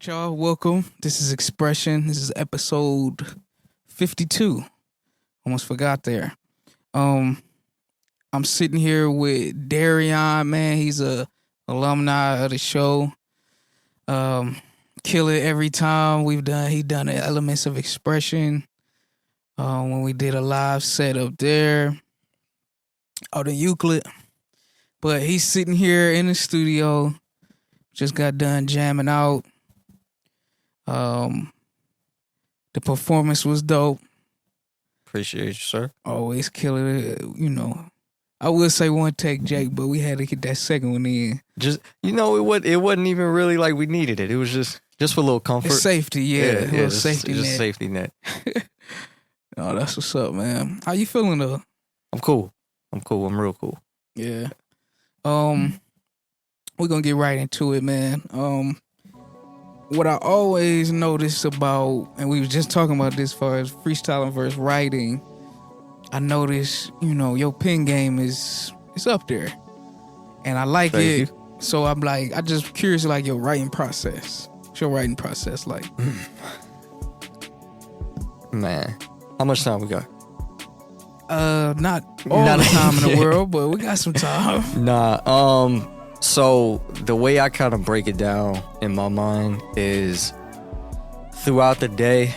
right, y'all. Welcome. This is Xpression. This is episode 52. Almost forgot there. I'm sitting here with Darionne, man. He's a alumni of the show. Kill it every time he done the elements of Xpression. When we did a live set up there out in Euclid. But he's sitting here in the studio. Just got done jamming out. The performance was dope. Appreciate you, sir. Always killing it, I would say one take, Jake, but we had to get that second one in. Just it wasn't even really like we needed it. It was just for a little comfort. It's safety, yeah. Just safety net. Safety net. Oh, that's what's up, man. How you feeling though? I'm cool. I'm real cool. Yeah. We're gonna get right into it, man. What I always notice about, and we was just talking about this as far as freestyling versus writing, I notice, your pen game is up there. And I like Thank it. you. So I'm like, I just curious like your writing process. What's your writing process like? Man, how much time we got? Not all the time in the world, but we got some time. So the way I kind of break it down in my mind is throughout the day,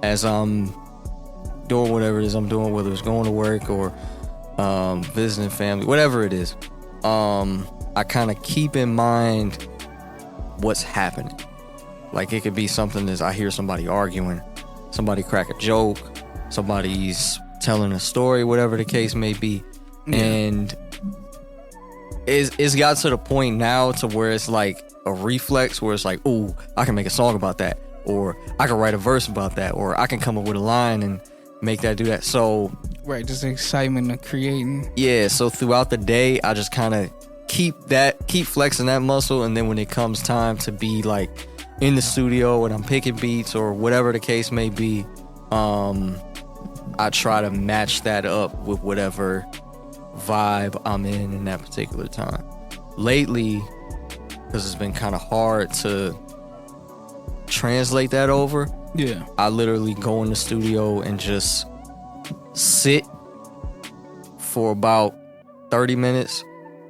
as I'm doing whatever it is I'm doing, whether it's going to work or visiting family, whatever it is, I kind of keep in mind what's happening. Like it could be something as I hear somebody arguing, somebody crack a joke, somebody's telling a story, whatever the case may be. Yeah. And it's got to the point now to where it's like a reflex where it's like, ooh, I can make a song about that, or I can write a verse about that, or I can come up with a line and make that do that. So right, just the excitement of creating. Yeah, so throughout the day, I just kind of keep flexing that muscle, and then when it comes time to be like in the studio and I'm picking beats or whatever the case may be, I try to match that up with whatever vibe I'm in that particular time. Lately, because it's been kind of hard to translate that over, Yeah. I literally go in the studio and just sit for about 30 minutes,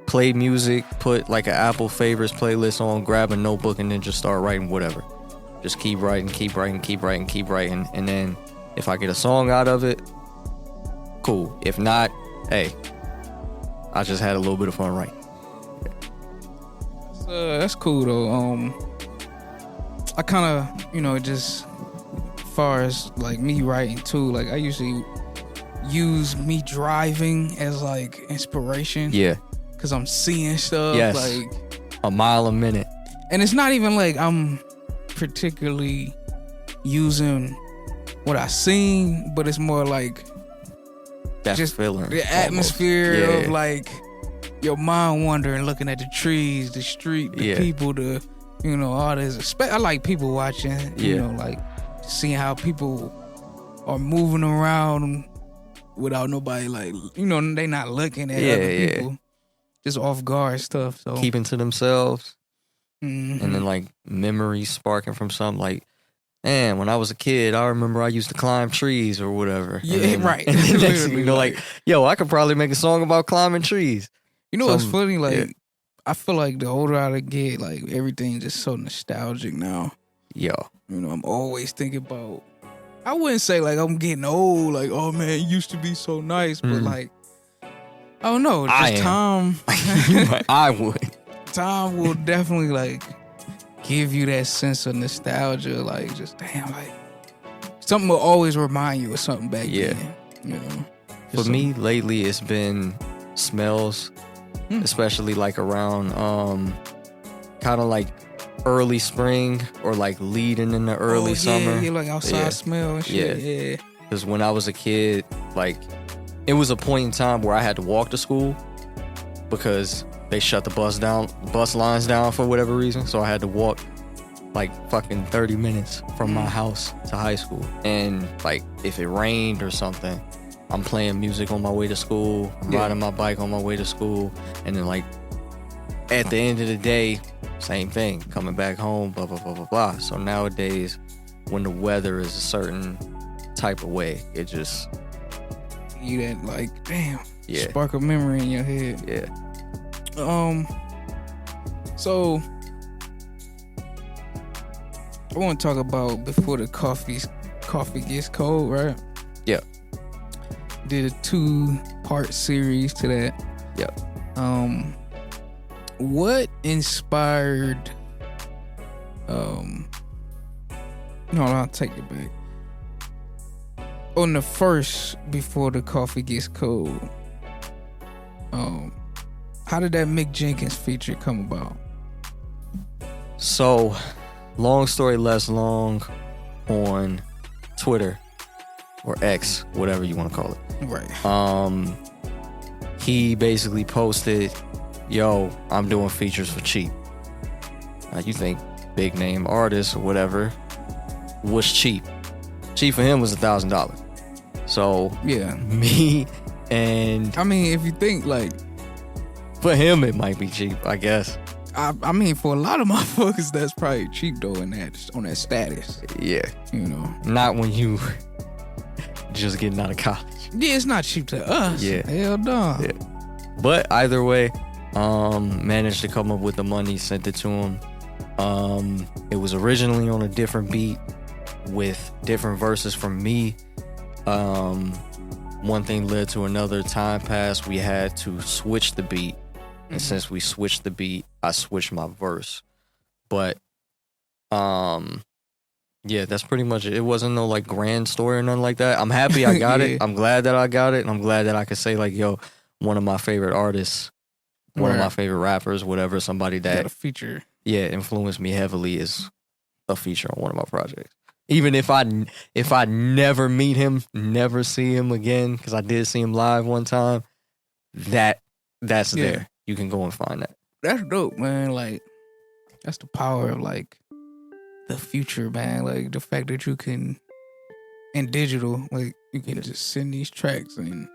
play music, put like an Apple favorites playlist on, grab a notebook, and then just start writing whatever. Just keep writing. And then if I get a song out of it, cool. If not, hey, I just had a little bit of fun writing. That's cool though. I kind of, just as far as like me writing too, like I usually use me driving as like inspiration. Yeah. Cause I'm seeing stuff. Yes. Like a mile a minute. And it's not even like I'm particularly using what I seen, but it's more like that just feeling, the atmosphere of like your mind wandering, looking at the trees, the street, the people, all this. I like people watching, like seeing how people are moving around without nobody like, they not looking at other people, just off guard stuff. So keeping to themselves, mm-hmm. and then like memories sparking from something like, man, when I was a kid, I remember I used to climb trees or whatever. Yeah, then, right. And then next thing you know, like, yo, I could probably make a song about climbing trees. What's funny? Like, I feel like the older I get, like, everything just so nostalgic now. Yo. I'm always thinking about, I wouldn't say, like, I'm getting old, like, oh, man, it used to be so nice, but, like, I don't know, just time. I would. Time will definitely, like, give you that sense of nostalgia, like, just, damn, like, something will always remind you of something back then, For me, lately, it's been smells. Especially like around kind of like early spring or like leading in the early summer. Yeah, like outside smell and shit. Yeah. Because when I was a kid, like it was a point in time where I had to walk to school because they shut the bus lines down for whatever reason. So I had to walk like fucking 30 minutes from my house to high school. And like if it rained or something, I'm playing music on my way to school. I'm riding my bike on my way to school. And then like at the end of the day, same thing. Coming back home, blah, blah, blah, blah, blah. So nowadays, when the weather is a certain type of way, it just... You that, like, damn. Yeah. Spark a memory in your head. Yeah. So... I want to talk about before the coffee gets cold, right? Yeah. Did a 2-part series to that. Yeah. What inspired? No, I'll take it back. On the first, before the coffee gets cold, how did that Mick Jenkins feature come about? So, long story less long, on Twitter or X, whatever you want to call it. Right. He basically posted, "Yo, I'm doing features for cheap." Now you think big name artists or whatever was cheap? Cheap for him was $1,000. So yeah, me and I mean, if you think like, for him it might be cheap, I guess. I mean, for a lot of motherfuckers, that's probably cheap though on that status. Yeah, you know, not when you just getting out of college. Yeah, it's not cheap to us. Yeah, hell no. Yeah, but either way, managed to come up with the money, sent it to him. It was originally on a different beat with different verses from me. One thing led to another. Time passed. We had to switch the beat. And since we switched the beat, I switched my verse. But, yeah, that's pretty much it. It wasn't no, like, grand story or nothing like that. I'm happy I got it. I'm glad that I got it. And I'm glad that I could say, like, yo, one of my favorite artists, one of my favorite rappers, whatever, somebody that... Got a feature. Yeah, influenced me heavily is a feature on one of my projects. Even if I never meet him, never see him again, because I did see him live one time, that's there. You can go and find that. That's dope, man. Like, that's the power of, like, the future, man. Like, the fact that you can, in digital, like, you can just send these tracks and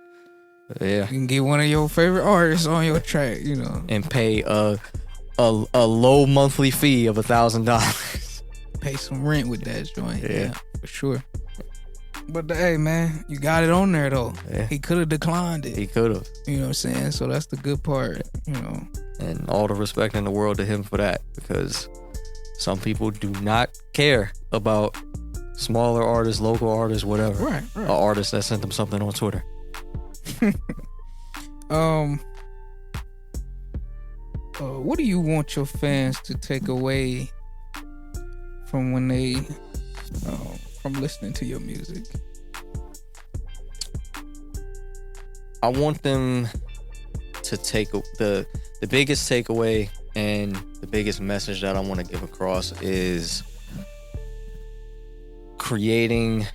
you can get one of your favorite artists on your track, you know. And pay a low monthly fee of $1,000. Pay some rent with that joint. Yeah, for sure. But hey, man, you got it on there though. Yeah. He could have declined it. He could have. You know what I'm saying? So that's the good part, you know. And all the respect in the world to him for that, because some people do not care about smaller artists, local artists, whatever. Right. An artist that sent them something on Twitter. What do you want your fans to take away from when they from listening to your music? I want them to take the biggest takeaway and the biggest message that I want to give across is creating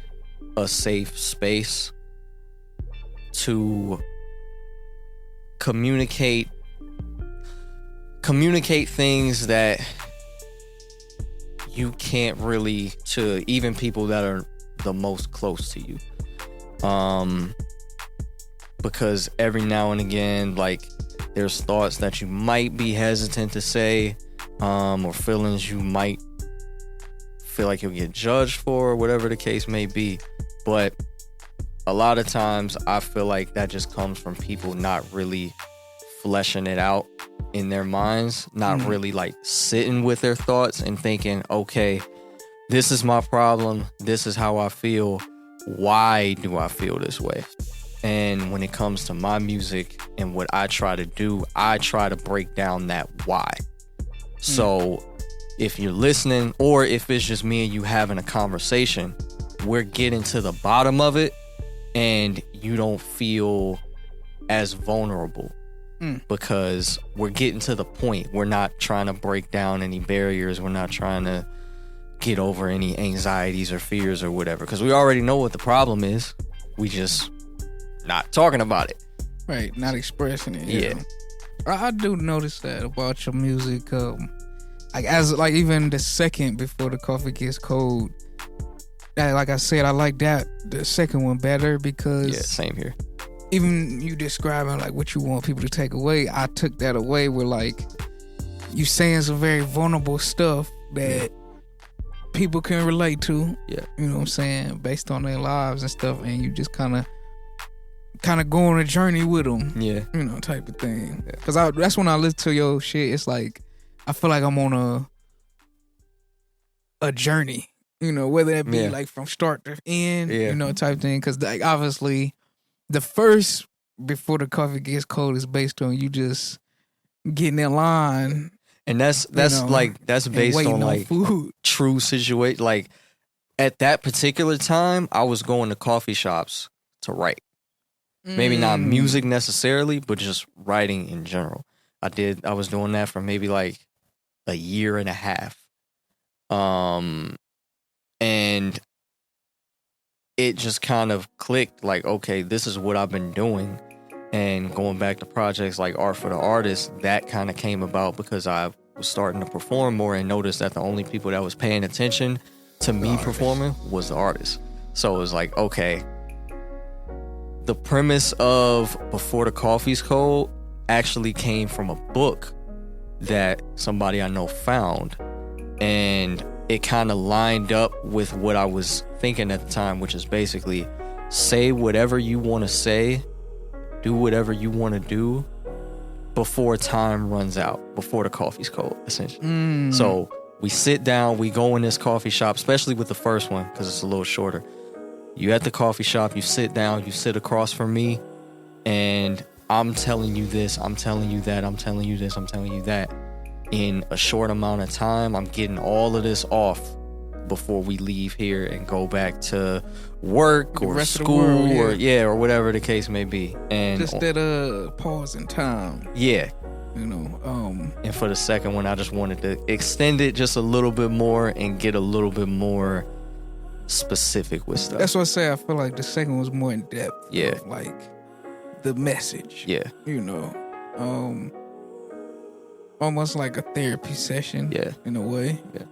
a safe space to communicate things that you can't really, to even people that are the most close to you. Because every now and again, like, there's thoughts that you might be hesitant to say, or feelings you might feel like you'll get judged for, whatever the case may be. But a lot of times I feel like that just comes from people not really fleshing it out in their minds, not really like sitting with their thoughts and thinking, okay, this is my problem, this is how I feel, why do I feel this way? And when it comes to my music and what I try to do, I try to break down that why. So if you're listening, or if it's just me and you having a conversation, we're getting to the bottom of it and you don't feel as vulnerable. Because we're getting to the point. We're not trying to break down any barriers. We're not trying to get over any anxieties or fears or whatever. Because we already know what the problem is. We just not talking about it. Right, not expressing it. Yeah. I do notice that about your music. Like even the second before the coffee gets cold. Like I said, I like the second one better because same here. Even you describing like what you want people to take away, I took that away with like you saying some very vulnerable stuff that people can relate to. Yeah. You know what I'm saying? Based on their lives and stuff, and you just kind of go on a journey with them. Yeah. You know, type of thing. Because that's when I listen to your shit. It's like I feel like I'm on a journey. You know, whether that be like from start to end. You know, type thing. Because like obviously, the first Before the Coffee Gets Cold is based on you just getting in line. And that's based on like food. True situation. Like at that particular time, I was going to coffee shops to write. Maybe not music necessarily, but just writing in general. I was doing that for maybe like a year and a half. And it just kind of clicked like, okay, this is what I've been doing. And going back to projects like Art for the Artist, that kind of came about because I was starting to perform more and noticed that the only people that was paying attention to me performing was the artist. So it was like, okay, the premise of Before the Coffee's Cold actually came from a book that somebody I know found. And it kind of lined up with what I was thinking at the time, which is basically say whatever you want to say, do whatever you want to do before time runs out, before the coffee's cold, essentially. So we sit down, we go in this coffee shop, especially with the first one, because it's a little shorter. You at the coffee shop, you sit down, you sit across from me, and I'm telling you this, I'm telling you that, I'm telling you this, I'm telling you that. In a short amount of time, I'm getting all of this off before we leave here and go back to work or school or whatever the case may be. And just that pause in time. Yeah. You know, and for the second one, I just wanted to extend it just a little bit more and get a little bit more specific with stuff. That's what I say. I feel like the second one was more in depth. Yeah. Of, like the message. Yeah. You know, almost like a therapy session. Yeah. In a way. Yeah.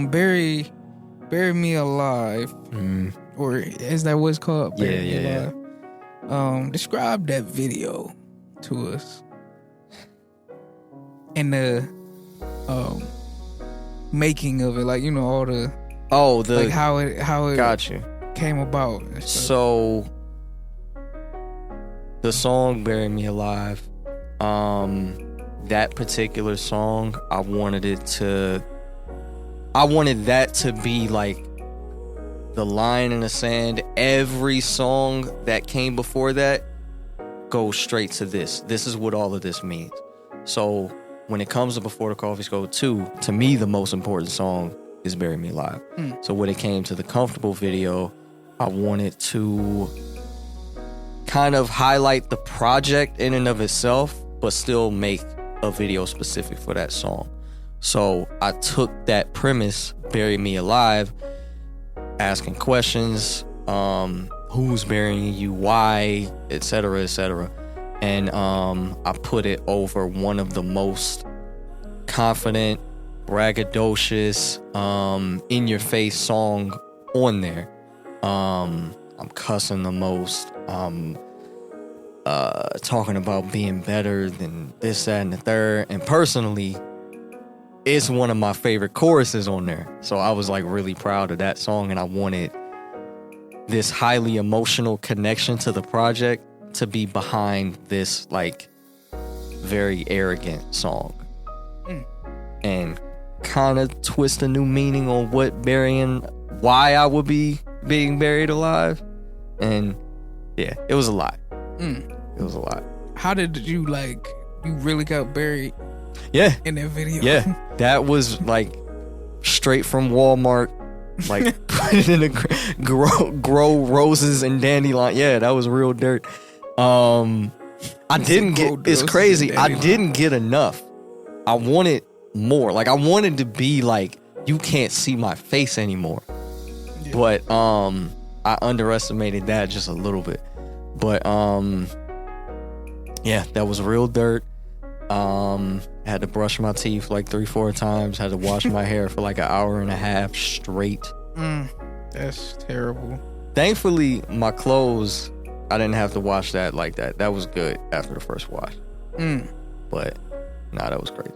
Bury Me Alive, or is that what it's called? Bury Me Alive. Describe that video to us, and the making of it, like, you know, all the like how it got you came about. So the song "Bury Me Alive," that particular song, I wanted that to be like the line in the sand. Every song that came before that goes straight to this. This is what all of this means. So when it comes to Before the Coffee's Cold 2, to me, the most important song is Bury Me Alive. So when it came to the Comfortable video, I wanted to kind of highlight the project in and of itself, but still make a video specific for that song. So I took that premise, Bury Me Alive, asking questions, who's burying you, why, etc., etc. And I put it over one of the most confident, braggadocious, in-your-face song on there. I'm cussing the most. Talking about being better than this, that, and the third. And personally, it's one of my favorite choruses on there. So I was like really proud of that song, and I wanted this highly emotional connection to the project to be behind this like very arrogant song. And kind of twist a new meaning on why I would be being buried alive. And yeah, it was a lot. It was a lot. How did you really got buried? Yeah. In that video. Yeah. That was like straight from Walmart. Like put it in a grow roses and dandelion. Yeah, that was real dirt. It's crazy. I didn't get enough. I wanted more. Like I wanted to be like, you can't see my face anymore. Yeah. But I underestimated that just a little bit. But yeah, that was real dirt. Had to brush my teeth like 3-4 times. Had to wash my hair for like an hour and a half straight. That's terrible. Thankfully, my clothes, I didn't have to wash that like that. That was good after the first wash. But nah, that was crazy.